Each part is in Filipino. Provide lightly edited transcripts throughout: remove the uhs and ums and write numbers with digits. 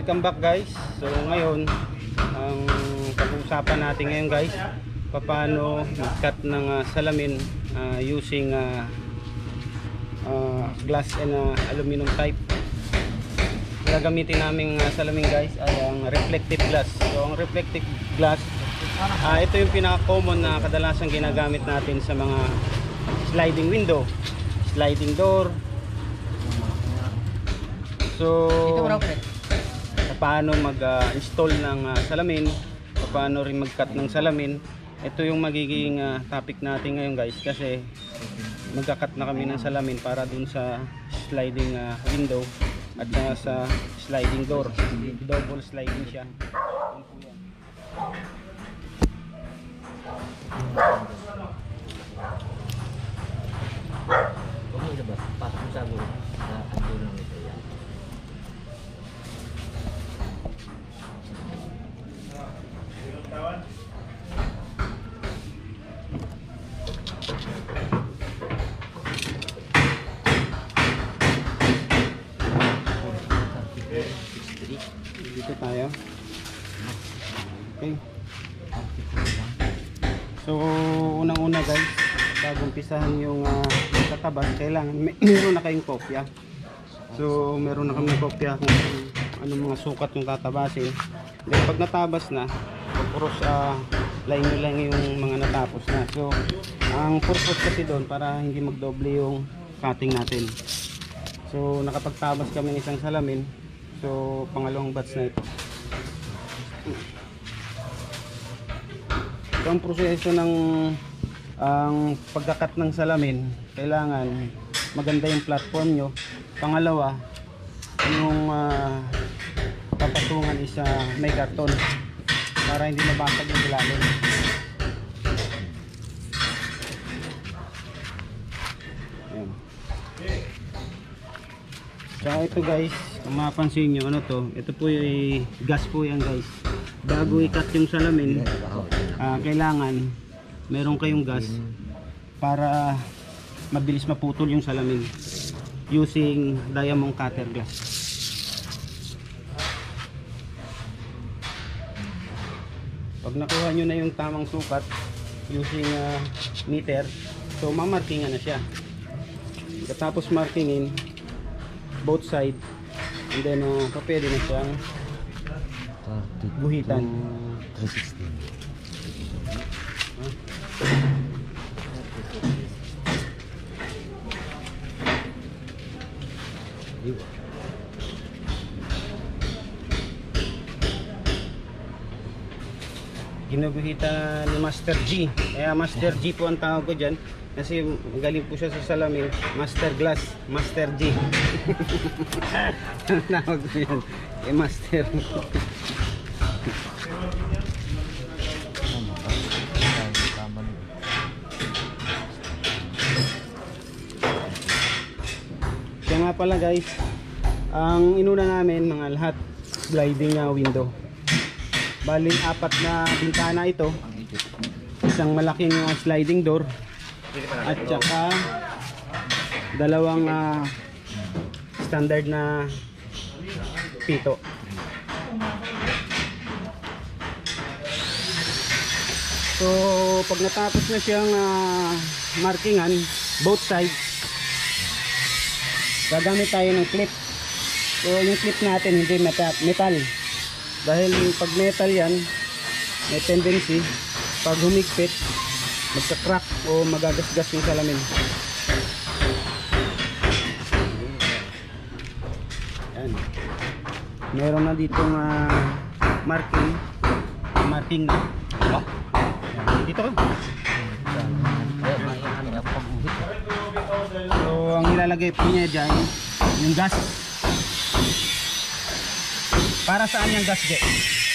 welcome back guys. So ngayon, ang pag-uusapan natin ngayon guys, paano mag-cut ng salamin using glass and aluminum type. Gagamitin naming salamin guys ay ang reflective glass. So ang reflective glass, ito yung pinaka-common na kadalasan ginagamit natin sa mga sliding window, sliding door. So paano mag-install ng salamin, paano rin mag-cut ng salamin, ito yung magiging topic natin ngayon guys, kasi magka-cut na kami ng salamin para dun sa sliding window at sa sliding door. Double sliding siya. Yan po yan. Huwag mo ilabas, pasok mo sa gulo sa antulo ng ito yan. Dito tayo. Okay. So unang-una guys, bago umpisahan yung tatabas, kailangan meron na kayong kopya. So meron na kami kopya kung anong mga sukat yung tatabasin. Then pag natabas na, puros line nyo lang yung mga natapos na. So ang purpose kasi doon para hindi magdoble yung cutting natin. So nakapagtabas kami ng isang salamin. So pangalawang batch na ito. So ang proseso ng pagkakat ng salamin, kailangan maganda yung platform nyo. Pangalawa, yung papatungan is may karton para hindi mabasag yung ilalim. Ayan. So ito guys, kung mapansin nyo, ano to, ito po yung gas po yan guys. Bago i-cut yung salamin, kailangan meron kayong gas para mabilis maputol yung salamin using diamond cutter glass. Pag nakuha nyo na yung tamang sukat using meter, so mamarkingan na siya. Tapos markingin both side, and then pwede na siyang guhitan. 316. Ginuguhitan ni Master G. Kaya Master G po ang tawag ko dyan, kasi magaling po siya sa salamin. Master Glass, Master G. Ang tawag ko yan, Master. Kaya nga pala guys, ang inuna namin mga lahat sliding window. Baling apat na bintana ito, isang malaking sliding door at saka dalawang standard na pito. So pag natapos na siyang markingan both sides, gagamit tayo ng clip. So yung clip natin hindi metal, dahil pag metal yan may tendency pag humigpit magka-crack o magagasgas yung salamin. Yan. Meron na ditong marking na. Yan. Dito ko. So ang ilalagay po niya dyan yung gas. Para saan yung gas, Ge?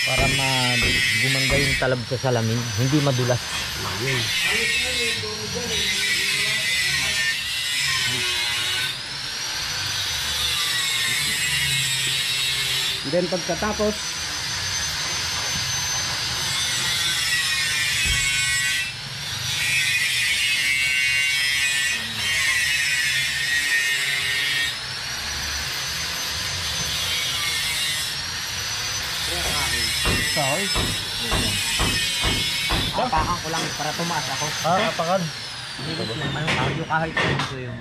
Para gumanda yung talab sa salamin, hindi madulas. And then pagkatapos, apakan ko lang para tumaas ako. Apakan. Higit lang, yung kahit ito yung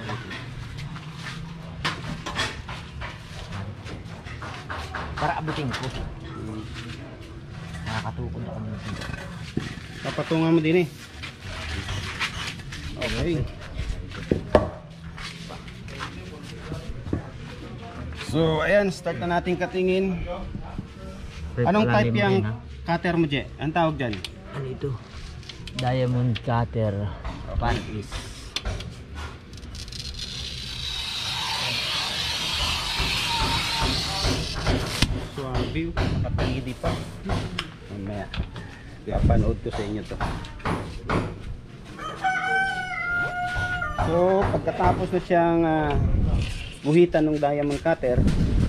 para abutin ko. Nakakatukod ako nito. Papatungan mo din eh. Okay. So, ayan, start na natin katingin. Anong type yung cutter mo, Je? Anong tawag dyan? Ano ito? Diamond cutter pan is. Suabe, nakapalidi pa. Mamaya, papanood ko sa inyo to. So, pagkatapos na siyang buhitan ng diamond cutter,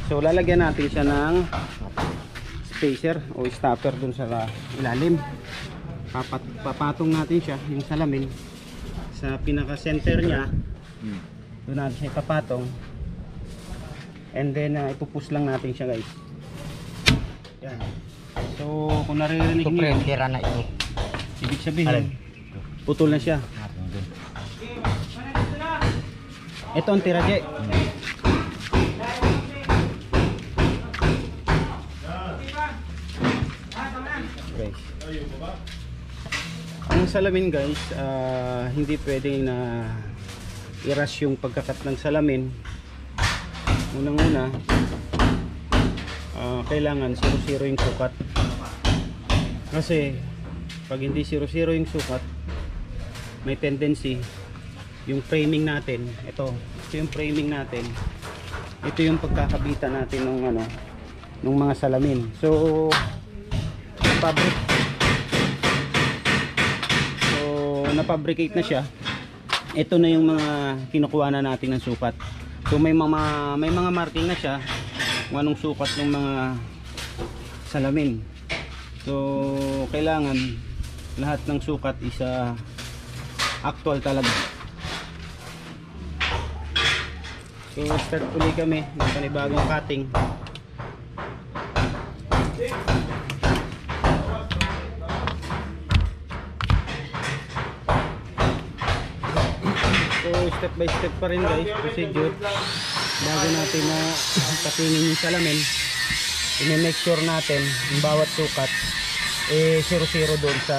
so lalagyan natin siya ng spacer o stopper dun sa ilalim. Papatong natin siya, yung salamin sa pinaka center niya. Doon natin siya ipapatong, and then ipupush lang natin siya, guys. Yan. So kung naririnig Ito niyo, prendera na ito. ibig sabihin putol na siya. Ito ang tira, Je. Okay. Ang salamin, guys, hindi pwedeng na i-rush yung pagkakat ng salamin. Unang-una, kailangan 0-0 yung sukat. Kasi pag hindi 0-0 yung sukat, may tendency yung framing natin, ito yung framing natin, ito yung pagkakabitan natin ng ano, ng mga salamin. So na-fabricate na siya. Ito na yung mga kinukuha na natin ng sukat. So may mga marking na siya kung anong sukat ng mga salamin. So kailangan lahat ng sukat is actual talaga. So start ulit kami ng panibagong cutting. So step by step pa rin, guys, procedure. Bago natin na katingin yung salamin, i-make sure natin yung bawat sukat 0-0 doon sa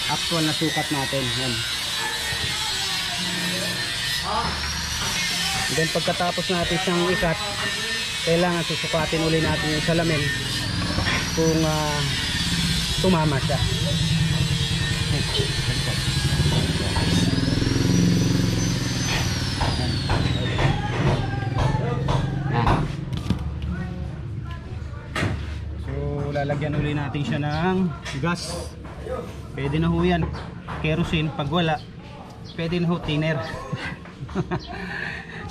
actual na sukat natin. Yan. Then pagkatapos natin siyang ikat, kailangan susukatin uli natin yung salamin kung tumama siya. So lalagyan uli natin siya ng gas. Pwede na ho yan, kerosene. Pag wala, pwede na ho thinner.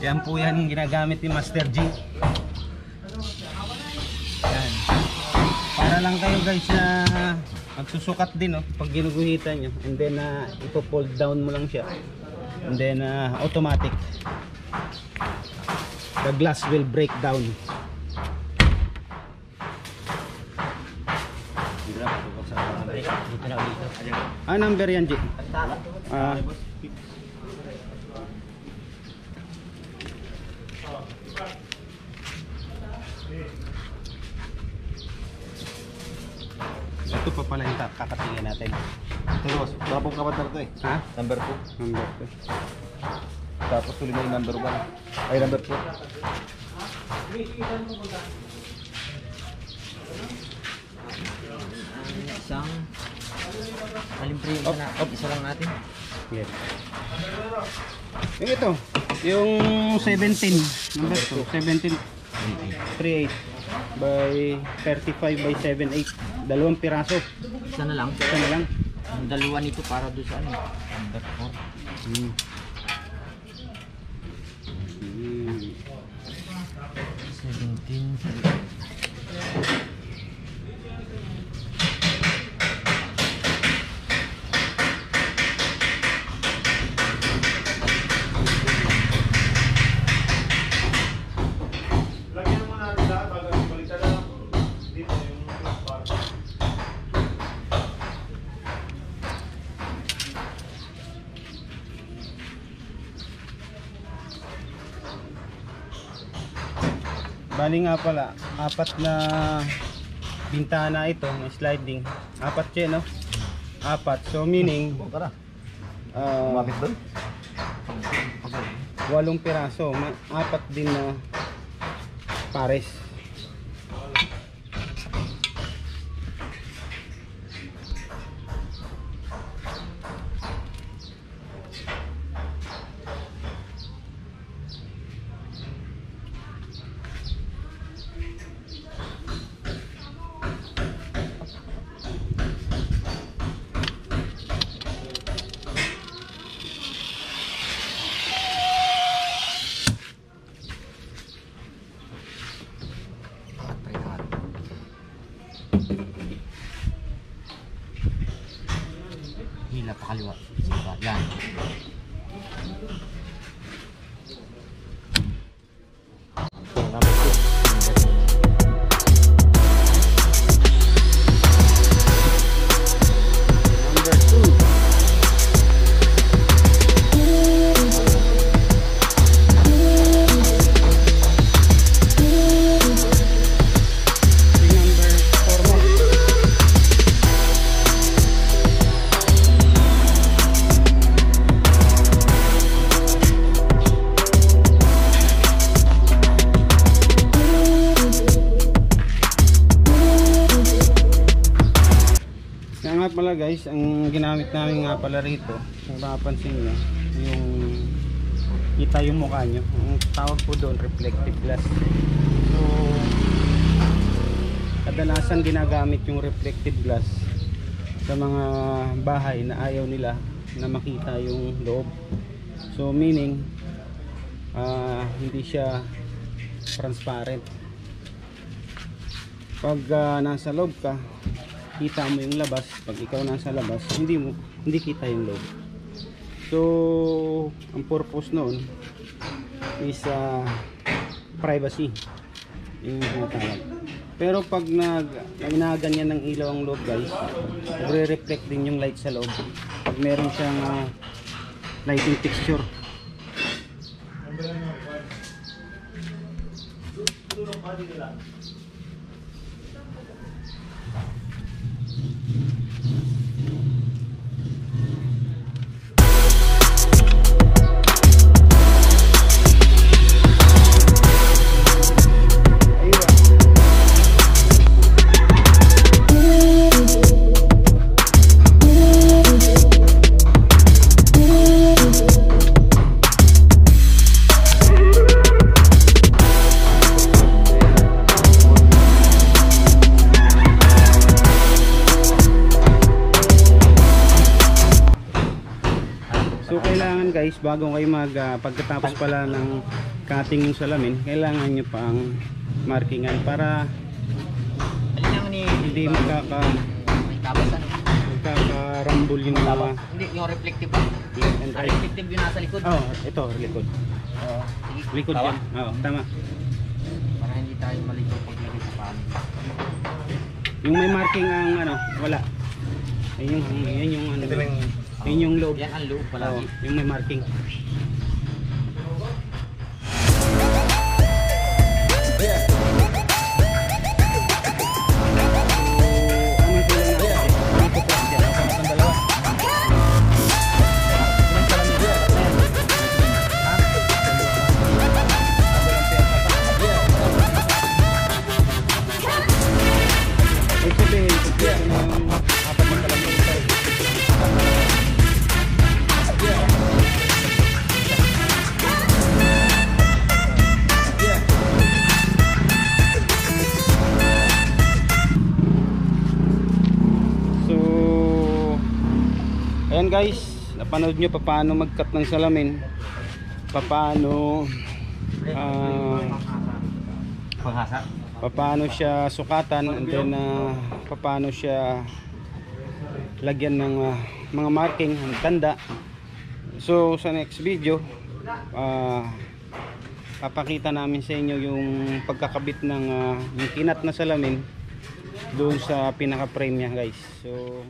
Yan po yan ginagamit ni Master G. Yan. Para lang kayo, guys, na magsusukat din, oh, pag ginuguhitan nyo. And then ipo-fold down mo lang siya. And then automatic. The glass will break down. Dito na ulit. Number yan, G? Ito pa pala yung kakatingin natin. Ito boss, wala pong kapatar to eh. Ha? Number 2. Number 2. Tapos tuloy na yung number 1. Ay, number 2. Isang alimprint na isa lang natin. Yes. Yung ito, yung 17, number 2, 17 38 by 35 by 78, dalawang piraso. Isa na lang. Isa na lang. Ang dalawa nito para doon sa ano, number 4. 17. Bali nga pala, 4 na bintana ito, may sliding. 4 siya, no? 4. So meaning, Tara. ah, Lumapit doon. 8 piraso. May 4 din na pares. Try na natin. Hila pa kaliwa. Sige, yan. Number 2. Number 4 mo. Kaya nga pala guys, ang ginamit namin nga pala rito, kung mapapansin nyo, yung kita yung mukha nyo. Ang tawag po doon, reflective glass. So, kadalasan ginagamit yung reflective glass sa mga bahay na ayaw nila na makita yung loob. So, meaning, hindi siya transparent. Pag nasa loob ka, kita mo yung labas. Pag ikaw nasa labas, hindi kita yung loob. So ang purpose noon is privacy, yung tinatawag. Pero pag ginaganyan ng ilaw ang loob guys, nagre-reflect din yung light sa loob pag meron siyang lighting fixture. So kailangan guys, bago kayo pagkatapos pala ng cutting yung salamin, kailangan nyo pang markingan para Alin ni hindi tapasan. magkakarambol yung Hindi, yung reflective ba? left and right. Reflective yung nasa likod. Oh, ito, likod. Oo. Sige. Likod Tawa. yan. Oo, tama. Para hindi tayo malito pag lagay sa panin. Yung may marking ang wala. Ayun yung ano. Ito lang. Yun yung loob. Yan ang loob Oo, palagi. yung may marking. Ayan guys, napanood nyo paano mag-cut ng salamin, paano Panghasa. paano siya sukatan, and then paano siya lagyan ng mga marking, ng tanda. So sa next video papakita namin sa inyo yung pagkakabit ng yung kinat na salamin doon sa pinaka frame niya guys. So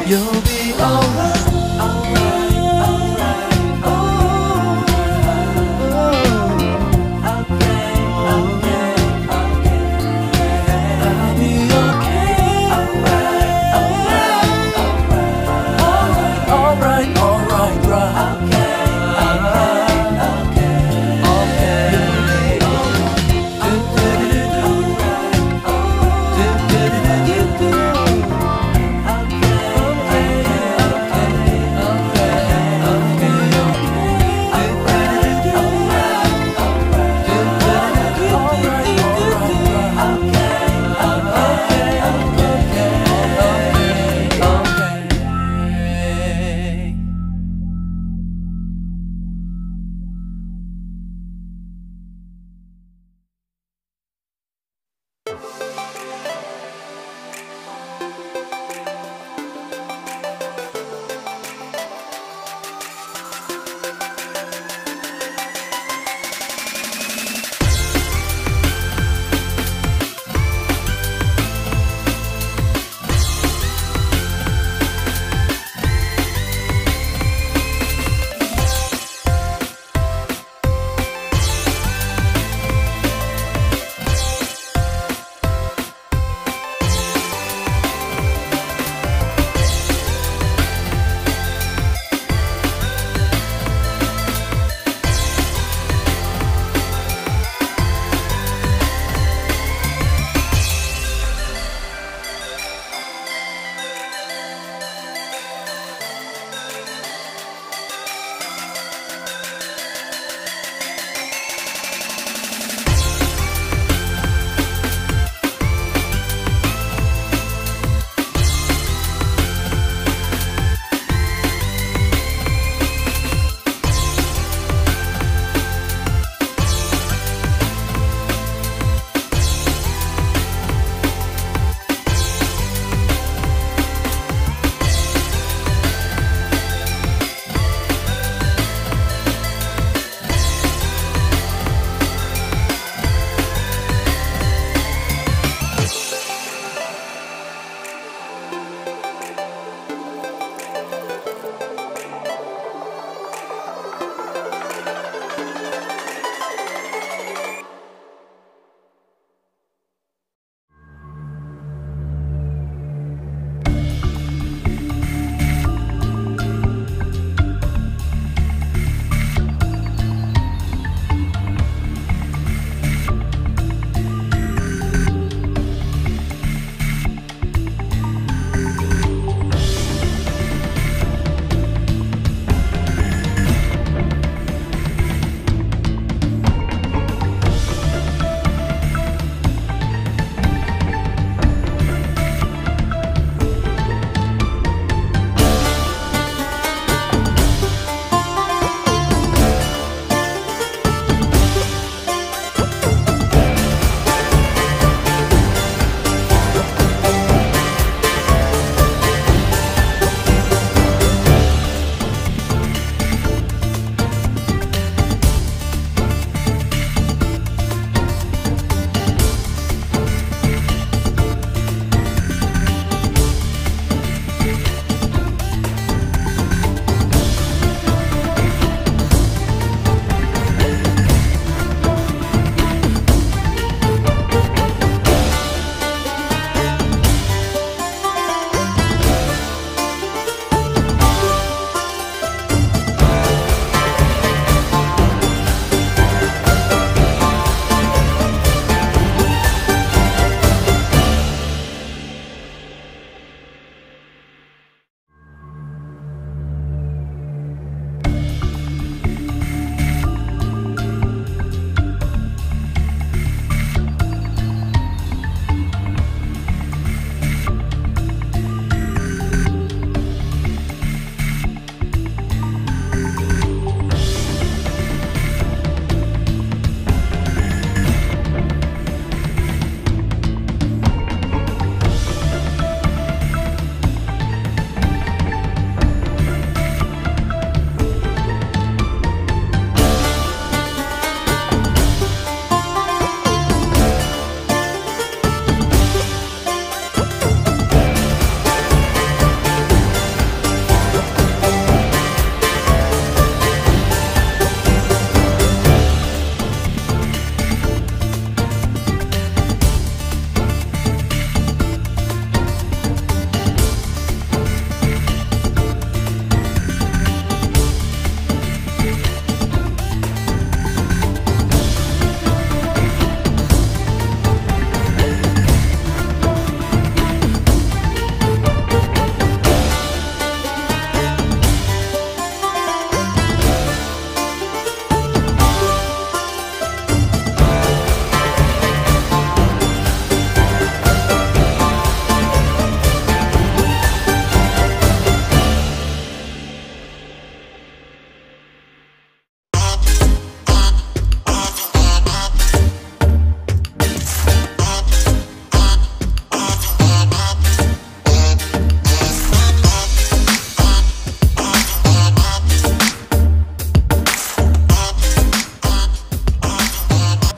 You'll be alright, alright, alright, oh, okay, okay, okay, I'll be okay, alright, alright, alright, alright, alright, right, okay, okay, okay, okay, you'll be alright.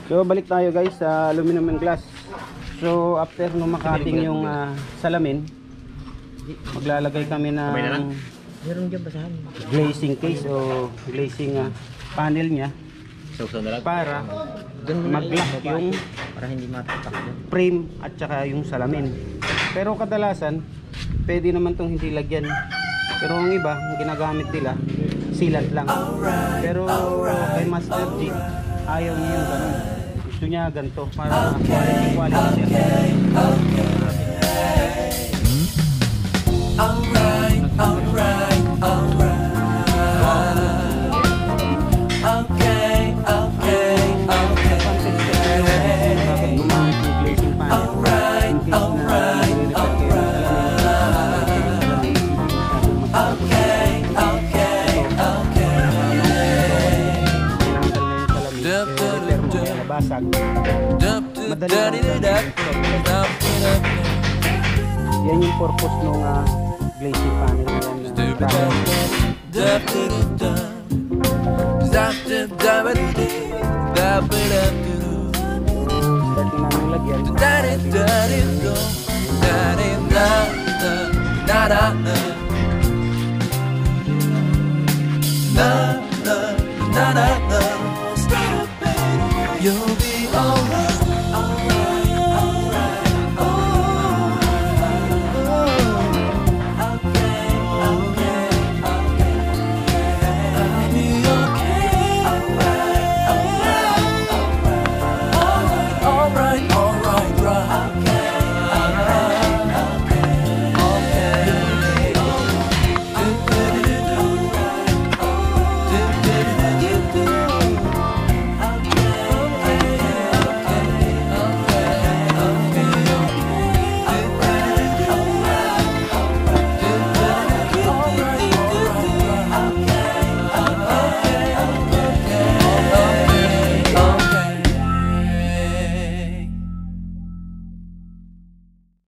So balik tayo guys sa aluminum and glass. So after nung makating yung salamin, maglalagay kami Kamay na lang? ng Meron dyan basahan. glazing case o glazing panel niya Sausaw na lang. para Ganun na mag-lock lang, yung para hindi matatak doon. frame at saka yung salamin. Pero kadalasan pwede naman tong hindi lagyan. Pero ang iba, ang ginagamit nila silat lang. Pero kay Master G, ayaw niya yung ganun. Gusto niya ganito para quality siya. Alright, alright, alright. Okay, okay, okay. Bakit gumamit yung glazing panel? Alright, alright, okay, okay, okay. Tinanggal na yung salamin. Repair mo kaya nabasag. Madali lang. Yan yung purpose ng glazing panel na yan. Start na namin lagyan. You'll be alright.